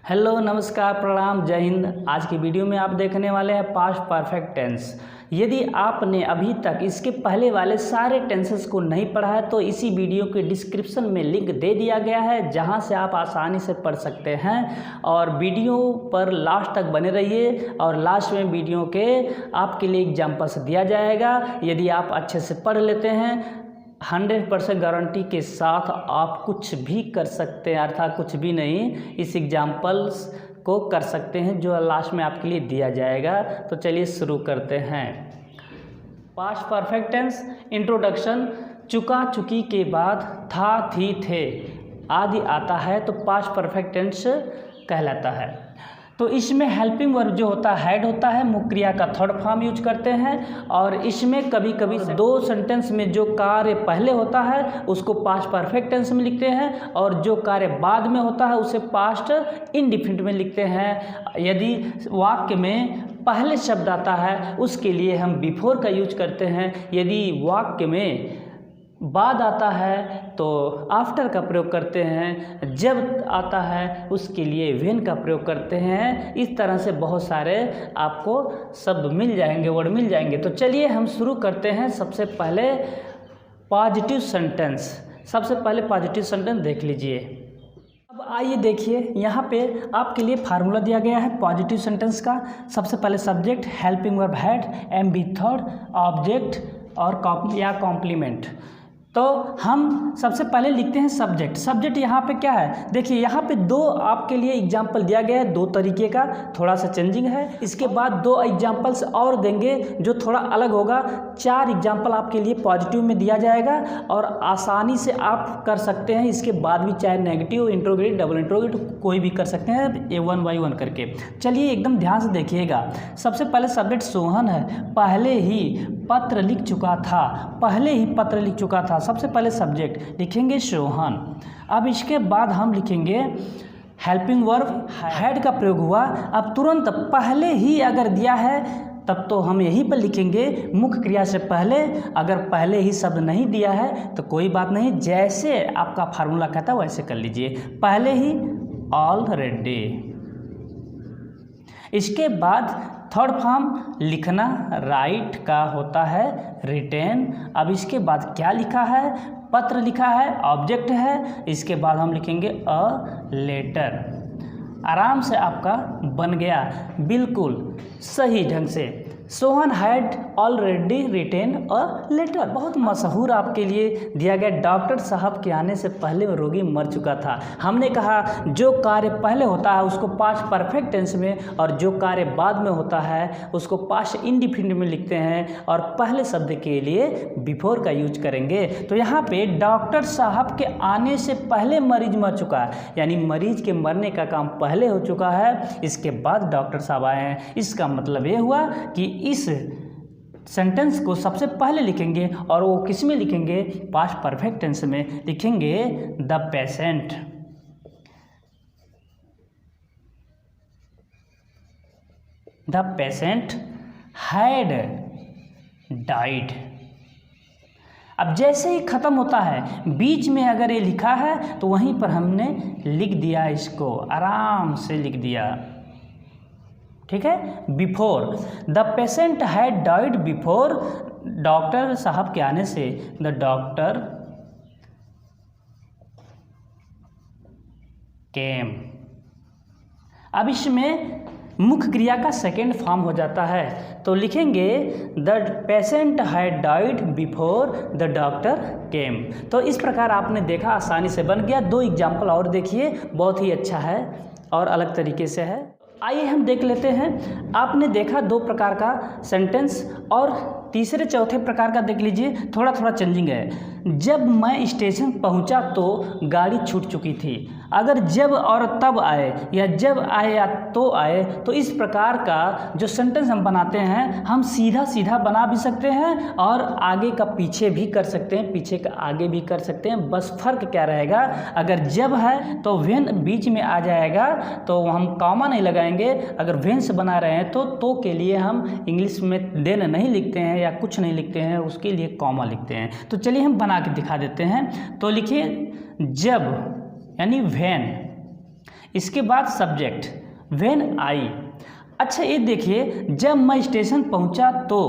Hello, नमस्कार, प्रणाम, जय हिंद। आज की वीडियो में आप देखने वाले हैं पास्ट परफेक्ट टेंस। यदि आपने अभी तक इसके पहले वाले सारे टेंसेस को नहीं पढ़ा है तो इसी वीडियो के डिस्क्रिप्शन में लिंक दे दिया गया है, जहां से आप आसानी से पढ़ सकते हैं। और वीडियो पर लास्ट तक बने रहिए और लास्ट में वीडियो के आपके लिए एग्जाम्पल्स दिया जाएगा। यदि आप अच्छे से पढ़ लेते हैं 100% गारंटी के साथ आप कुछ भी कर सकते हैं, अर्थात कुछ भी नहीं, इस एग्जाम्पल्स को कर सकते हैं जो लास्ट में आपके लिए दिया जाएगा। तो चलिए शुरू करते हैं। Past perfect tense introduction. चुका चुकी के बाद था थी थे आदि आता है तो पास्ट परफेक्ट टेंस कहलाता है। तो इसमें हेल्पिंग वर्ब जो होता है हेड होता है, मुख्य क्रिया का थर्ड फॉर्म यूज करते हैं। और इसमें कभी कभी दो सेंटेंस में जो कार्य पहले होता है उसको पास्ट परफेक्ट टेंस में लिखते हैं और जो कार्य बाद में होता है उसे पास्ट इंडिफिनिट में लिखते हैं। यदि वाक्य में पहले शब्द आता है उसके लिए हम बिफोर का यूज करते हैं। यदि वाक्य में बाद आता है तो आफ्टर का प्रयोग करते हैं। जब आता है उसके लिए व्हेन का प्रयोग करते हैं। इस तरह से बहुत सारे आपको शब्द मिल जाएंगे, वर्ड मिल जाएंगे। तो चलिए हम शुरू करते हैं। सबसे पहले पॉजिटिव सेंटेंस। सबसे पहले पॉजिटिव सेंटेंस देख लीजिए। अब आइए देखिए, यहाँ पे आपके लिए फार्मूला दिया गया है पॉजिटिव सेंटेंस का। सबसे पहले subject, helping verb had, M V third, object और या कॉम्प्लीमेंट। तो हम सबसे पहले लिखते हैं सब्जेक्ट। सब्जेक्ट यहाँ पे क्या है, देखिए यहाँ पे दो आपके लिए एग्जाम्पल दिया गया है, दो तरीके का, थोड़ा सा चेंजिंग है। इसके बाद दो एग्जाम्पल्स और देंगे जो थोड़ा अलग होगा। 4 एग्जाम्पल आपके लिए पॉजिटिव में दिया जाएगा और आसानी से आप कर सकते हैं। इसके बाद भी चाहे नेगेटिव, इंट्रोगेट, डबल इंट्रोगेट कोई भी कर सकते हैं, A1 by 1 करके। चलिए एकदम ध्यान से देखिएगा। सबसे पहले सब्जेक्ट सोहन है, पहले ही पत्र लिख चुका था, पहले ही पत्र लिख चुका था। सबसे पहले सब्जेक्ट लिखेंगे सोहन। अब इसके बाद हम लिखेंगे हेल्पिंग वर्ब हैड का प्रयोग हुआ। अब तुरंत पहले ही अगर दिया है तब तो हम यहीं पर लिखेंगे मुख्य क्रिया से पहले। अगर पहले ही शब्द नहीं दिया है तो कोई बात नहीं, जैसे आपका फार्मूला कहता है वैसे कर लीजिए। पहले ही ऑलरेडी। इसके बाद थर्ड फॉर्म लिखना राइट का होता है रिटेन। अब इसके बाद क्या लिखा है, पत्र लिखा है, ऑब्जेक्ट है। इसके बाद हम लिखेंगे अ लेटर। आराम से आपका बन गया बिल्कुल सही ढंग से। Sohan had already written a letter. बहुत मशहूर आपके लिए दिया गया। डॉक्टर साहब के आने से पहले रोगी मर चुका था। हमने कहा जो कार्य पहले होता है उसको पास्ट परफेक्ट टेंस में और जो कार्य बाद में होता है उसको पास्ट इंडिफिनिट में लिखते हैं और पहले शब्द के लिए बिफोर का यूज करेंगे। तो यहाँ पे डॉक्टर साहब के आने से पहले मरीज मर चुका है, यानी मरीज के मरने का काम पहले हो चुका है, इसके बाद डॉक्टर साहब आए हैं। इसका मतलब ये हुआ कि इस सेंटेंस को सबसे पहले लिखेंगे और वो किस में लिखेंगे, पास्ट परफेक्ट टेंस में लिखेंगे the patient. The patient had died. अब जैसे ही खत्म होता है, बीच में अगर ये लिखा है तो वहीं पर हमने लिख दिया, इसको आराम से लिख दिया, ठीक है। Before, the patient had died before, doctor साहब के आने से, द डॉक्टर केम। अब इसमें मुख्य क्रिया का सेकेंड फॉर्म हो जाता है तो लिखेंगे the patient had died before the doctor केम। तो इस प्रकार आपने देखा, आसानी से बन गया। 2 एग्जाम्पल और देखिए, बहुत ही अच्छा है और अलग तरीके से है। आइए हम देख लेते हैं। आपने देखा 2 प्रकार का सेंटेंस और तीसरे चौथे प्रकार का देख लीजिए, थोड़ा थोड़ा चेंजिंग है। जब मैं स्टेशन पहुंचा तो गाड़ी छूट चुकी थी। अगर जब और तब आए या जब आए या तो आए, तो इस प्रकार का जो सेंटेंस हम बनाते हैं हम सीधा सीधा बना भी सकते हैं और आगे का पीछे भी कर सकते हैं, पीछे का आगे भी कर सकते हैं। बस फर्क क्या रहेगा, अगर जब है तो व्हेन बीच में आ जाएगा तो हम कॉमा नहीं लगाएंगे। अगर व्हेन से बना रहे हैं तो के लिए हम इंग्लिश में देन नहीं लिखते हैं या कुछ नहीं लिखते हैं, उसके लिए कॉमा लिखते हैं। तो चलिए हम बना के दिखा देते हैं। तो लिखिए जब यानी व्हेन, इसके बाद सब्जेक्ट व्हेन आई। अच्छा ये देखिए, जब मैं स्टेशन पहुंचा तो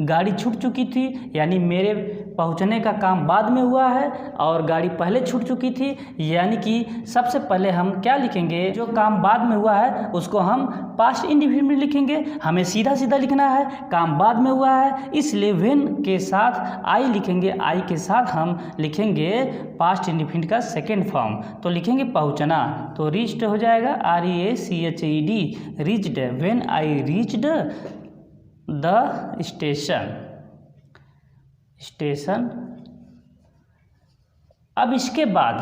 गाड़ी छूट चुकी थी, यानी मेरे पहुंचने का काम बाद में हुआ है और गाड़ी पहले छूट चुकी थी। यानी कि सबसे पहले हम क्या लिखेंगे, जो काम बाद में हुआ है उसको हम पास्ट इंडिफिनिट में लिखेंगे। हमें सीधा सीधा लिखना है, काम बाद में हुआ है, इसलिए व्हेन के साथ आई लिखेंगे। आई के साथ हम लिखेंगे पास्ट इंडिफिनिट का सेकेंड फॉर्म, तो लिखेंगे पहुंचना, तो रीच्ड हो जाएगा, REACHED, reached. When I reached the station. अब इसके बाद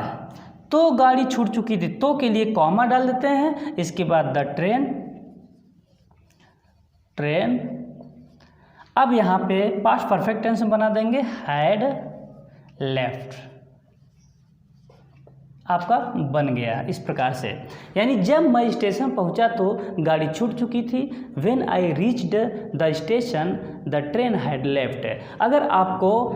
तो गाड़ी छूट चुकी थी, तो के लिए कॉमा डाल देते हैं। इसके बाद द ट्रेन। अब यहाँ पे पास्ट परफेक्ट टेंस में बना देंगे हैड लेफ्ट, आपका बन गया इस प्रकार से। यानी जब मैं स्टेशन पहुंचा तो गाड़ी छूट चुकी थी। When I reached the station the train had left. अगर आपको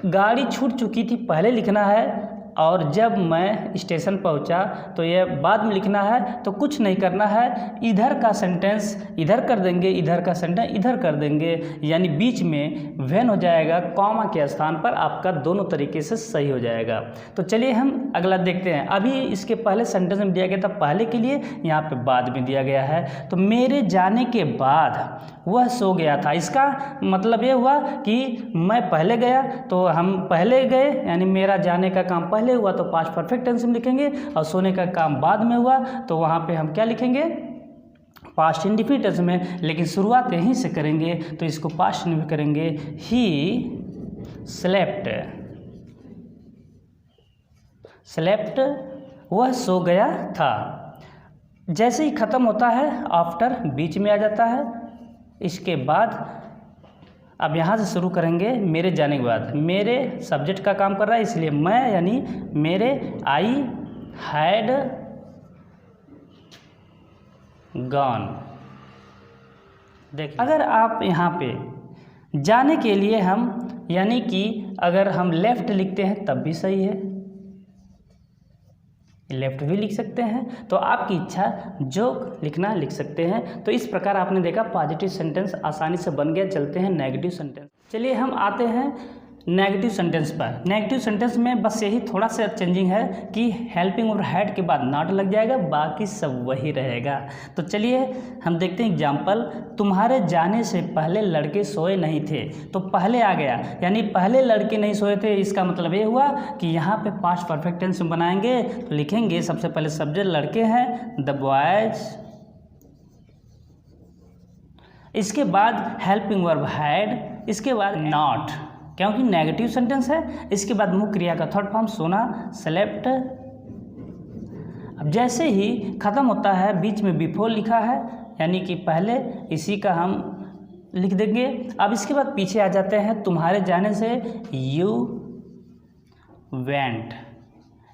गाड़ी छूट चुकी थी पहले लिखना है और जब मैं स्टेशन पहुंचा तो यह बाद में लिखना है, तो कुछ नहीं करना है, इधर का सेंटेंस इधर कर देंगे, इधर का सेंटेंस इधर कर देंगे, यानी बीच में व्हेन हो जाएगा, कॉमा के स्थान पर आपका दोनों तरीके से सही हो जाएगा। तो चलिए हम अगला देखते हैं। अभी इसके पहले सेंटेंस में दिया गया था पहले के लिए, यहाँ पे बाद में दिया गया है। तो मेरे जाने के बाद वह सो गया था, इसका मतलब ये हुआ कि मैं पहले गया तो हम पहले गए, यानी मेरा जाने का काम पहले हुआ तो पास्ट परफेक्ट टेंस में लिखेंगे, और सोने का काम बाद में हुआ तो वहाँ पे हम क्या लिखेंगे, पास्ट इंडिफिनिट टेंस में। लेकिन शुरुआत यहीं से करेंगे तो इसको पास्ट में करेंगे, ही स्लेप्ट, वह सो गया था। जैसे ही ख़त्म होता है आफ्टर बीच में आ जाता है। इसके बाद अब यहाँ से शुरू करेंगे, मेरे जाने के बाद। मेरे सब्जेक्ट का काम कर रहा है, इसलिए मैं यानी मेरे, आई हैड गॉन। देखिए, अगर आप यहाँ पे जाने के लिए हम यानी कि अगर हम लेफ्ट लिखते हैं तब भी सही है, लेफ्ट भी लिख सकते हैं, तो आपकी इच्छा जो लिखना लिख सकते हैं। तो इस प्रकार आपने देखा पॉजिटिव सेंटेंस आसानी से बन गया। चलते हैं नेगेटिव सेंटेंस। चलिए हम आते हैं नेगेटिव सेंटेंस पर। नेगेटिव सेंटेंस में बस यही थोड़ा सा चेंजिंग है कि हेल्पिंग और हैड के बाद नॉट लग जाएगा, बाकी सब वही रहेगा। तो चलिए हम देखते हैं एग्जाम्पल। तुम्हारे जाने से पहले लड़के सोए नहीं थे, तो पहले आ गया, यानी पहले लड़के नहीं सोए थे। इसका मतलब ये हुआ कि यहाँ पे पास्ट परफेक्ट टेंस में बनाएंगे तो लिखेंगे सबसे पहले सब्जेक्ट लड़के हैं, द बॉयज। इसके बाद हेल्पिंग वर्ब हैड, इसके बाद नॉट, क्योंकि नेगेटिव सेंटेंस है। इसके बाद मुख्य क्रिया का थर्ड फॉर्म सोना, स्लेप्ट। अब जैसे ही ख़त्म होता है बीच में बिफोर लिखा है, यानी कि पहले, इसी का हम लिख देंगे। अब इसके बाद पीछे आ जाते हैं, तुम्हारे जाने से यू वेंट,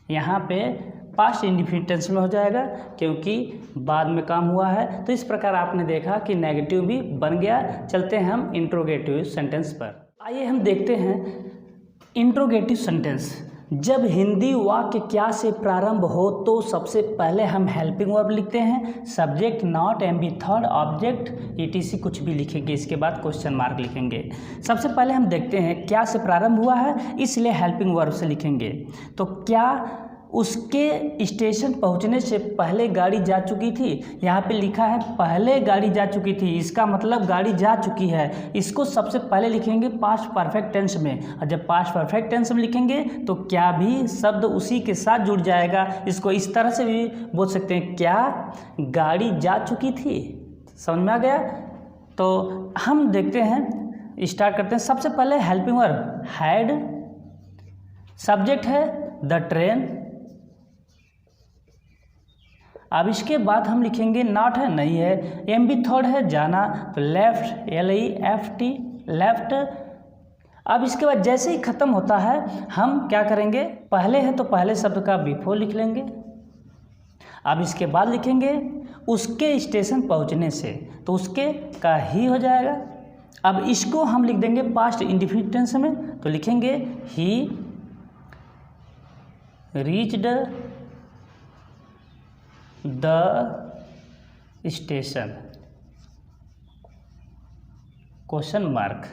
यहाँ पे पास्ट इंडिफिनिट टेंस में हो जाएगा क्योंकि बाद में काम हुआ है। तो इस प्रकार आपने देखा कि नेगेटिव भी बन गया। चलते हैं हम इंट्रोगेटिव सेंटेंस पर। आइए हम देखते हैं इंट्रोगेटिव सेंटेंस। जब हिंदी वाक्य क्या से प्रारंभ हो तो सबसे पहले हम हेल्पिंग वर्ब लिखते हैं, subject not, M V third, object, ETC कुछ भी लिखेंगे। इसके बाद क्वेश्चन मार्क लिखेंगे। सबसे पहले हम देखते हैं क्या से प्रारंभ हुआ है, इसलिए हेल्पिंग वर्ब से लिखेंगे। तो क्या उसके स्टेशन पहुंचने से पहले गाड़ी जा चुकी थी, यहाँ पे लिखा है पहले गाड़ी जा चुकी थी, इसका मतलब गाड़ी जा चुकी है। इसको सबसे पहले लिखेंगे पास्ट परफेक्ट टेंस में, और जब पास्ट परफेक्ट टेंस में लिखेंगे तो क्या भी शब्द उसी के साथ जुड़ जाएगा। इसको इस तरह से भी बोल सकते हैं, क्या गाड़ी जा चुकी थी। समझ में आ गया। तो हम देखते हैं, स्टार्ट करते हैं। सबसे पहले हेल्पिंग वर्ब हैड, सब्जेक्ट है द ट्रेन। अब इसके बाद हम लिखेंगे नॉट है, नहीं है, एम बी थर्ड है जाना, तो लेफ्ट, LEFT, लेफ्ट। अब इसके बाद जैसे ही ख़त्म होता है हम क्या करेंगे, पहले है तो पहले शब्द का बिफोर लिख लेंगे। अब इसके बाद लिखेंगे उसके स्टेशन पहुंचने से, तो उसके का ही हो जाएगा। अब इसको हम लिख देंगे पास्ट इंडिफिनिट टेंस में, तो लिखेंगे ही reached the station, question mark.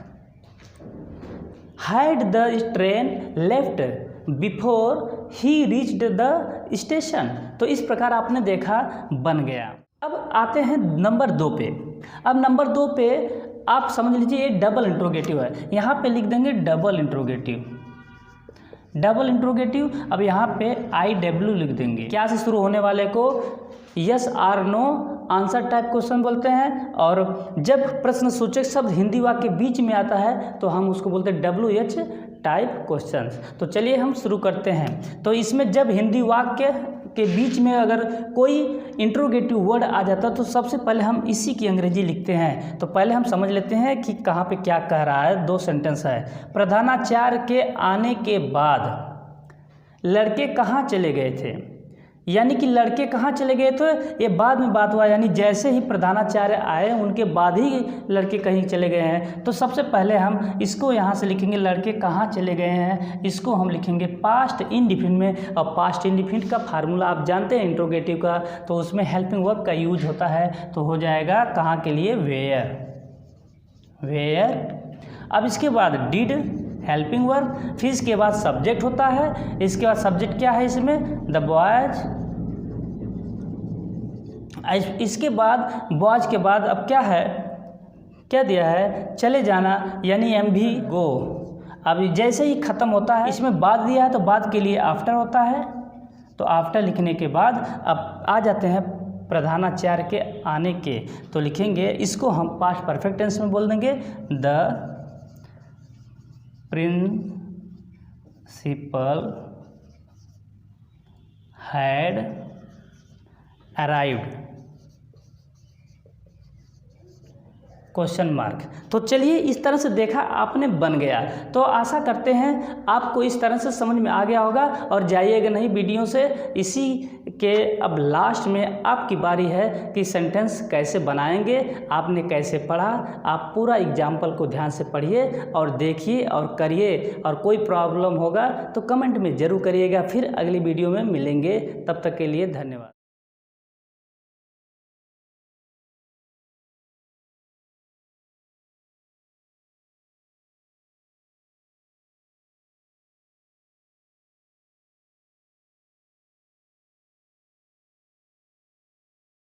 Had the train left before he reached the station. तो इस प्रकार आपने देखा बन गया। अब आते हैं नंबर 2 पे। अब नंबर 2 पे आप समझ लीजिए ये डबल इंट्रोगेटिव है। यहाँ पे लिख देंगे डबल इंट्रोगेटिव, डबल इंट्रोगेटिव। अब यहाँ पे IW लिख देंगे। क्या से शुरू होने वाले को yes or no answer type question बोलते हैं। और जब प्रश्न सूचक शब्द हिंदी वाक्य के बीच में आता है तो हम उसको बोलते हैं WH टाइप क्वेश्चंस। तो चलिए हम शुरू करते हैं। तो इसमें जब हिंदी वाक्य के बीच में अगर कोई इंट्रोगेटिव वर्ड आ जाता है तो सबसे पहले हम इसी की अंग्रेजी लिखते हैं। तो पहले हम समझ लेते हैं कि कहाँ पे क्या कह रहा है। 2 सेंटेंस है। प्रधानाचार्य के आने के बाद लड़के कहाँ चले गए थे, यानी कि लड़के कहाँ चले गए थे ये बाद में बात हुआ, यानी जैसे ही प्रधानाचार्य आए उनके बाद ही लड़के कहीं चले गए हैं। तो सबसे पहले हम इसको यहाँ से लिखेंगे लड़के कहाँ चले गए हैं, इसको हम लिखेंगे पास्ट इंडिफिनिट में। और पास्ट इंडिफिनिट का फार्मूला आप जानते हैं इंट्रोगेटिव का, तो उसमें हेल्पिंग वर्ब का यूज होता है। तो हो जाएगा कहाँ के लिए, वेयर, वेयर। अब इसके बाद डिड हेल्पिंग वर्ब, फिर इसके बाद सब्जेक्ट होता है। इसके बाद सब्जेक्ट क्या है इसमें, द बॉयज। इसके बाद बॉयज के बाद अब क्या है, क्या दिया है, चले जाना, यानी MV गो। अब जैसे ही ख़त्म होता है, इसमें बाद दिया है तो बाद के लिए आफ्टर होता है। तो आफ्टर लिखने के बाद अब आ जाते हैं प्रधानाचार्य के आने के। तो लिखेंगे इसको हम पास्ट परफेक्ट टेंस में बोल देंगे the principal had arrived, question mark. तो चलिए इस तरह से देखा आपने, बन गया। तो आशा करते हैं आपको इस तरह से समझ में आ गया होगा। और जाइएगा नहीं वीडियो से। इसी के अब लास्ट में आपकी बारी है कि सेंटेंस कैसे बनाएंगे, आपने कैसे पढ़ा। आप पूरा एग्जाम्पल को ध्यान से पढ़िए और देखिए और करिए। और कोई प्रॉब्लम होगा तो कमेंट में ज़रूर करिएगा। फिर अगली वीडियो में मिलेंगे, तब तक के लिए धन्यवाद।